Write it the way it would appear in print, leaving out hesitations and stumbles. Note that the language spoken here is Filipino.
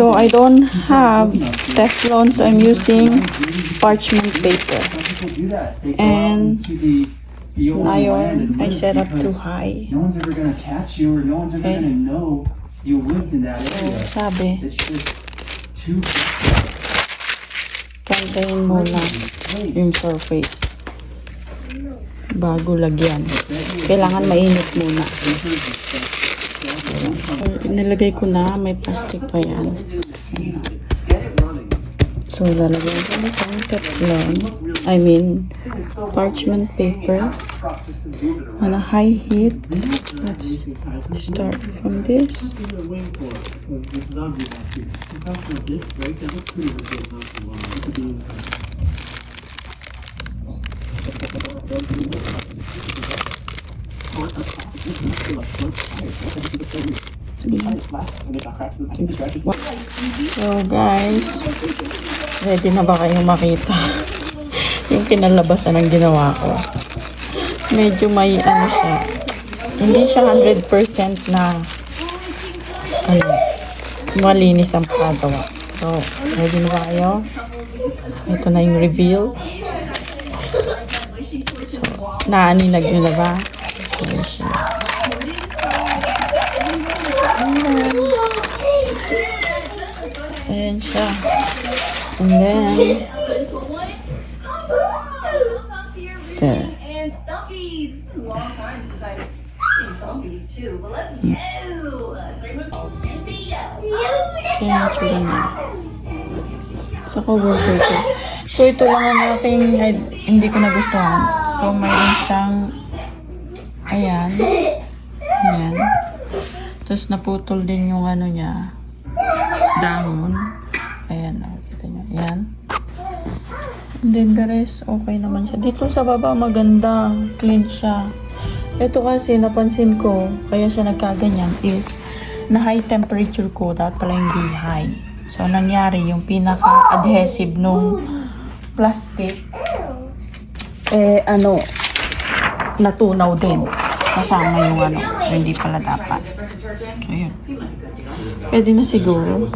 So I don't have Teflon, so I'm using parchment paper. And ngayon, I set up too high. No one's ever gonna catch you, or no one's ever gonna know you lived in that area. Sabi, It's just too kantayin muna yung surface bago lagyan. Kailangan mainit muna. Nilagay ko na, may plastic pa yan. So, lalagyan ko na itong Teflon. I mean, parchment paper on a high heat. Let's start from this. So guys, ready na ba kayong makita yung kinalabasan ng ginawa ko? Medyo may ano siya, hindi siya 100% na malinis ang paggawa. So ready na ba kayo? Ito na yung reveal. So naaninag nyo na ba? Ayan siya. Ayan siya. And then, there. And Thumpies. Long time since I've seen Thumpies too. But let's go. Start with Olympia. Ayan yung tsura niya. Sa coworker ko. So, ito lang ang aking hindi ko nagustuhan. So, mayroon siyang ayan. Ayan. Tapos, naputol din yung ano niya. Dahon. Ayan. Nakikita niyo. Ayan. And then, the rest, okay naman siya. Dito sa baba, maganda. Clean siya. Ito kasi, napansin ko, kaya siya nagkaganyan, is na high temperature ko. Dapat pala hindi high. So, nangyari yung pinaka-adhesive nung plastic, natunaw din. Kasama yung hindi pala dapat. So, yun. Pwede na siguro.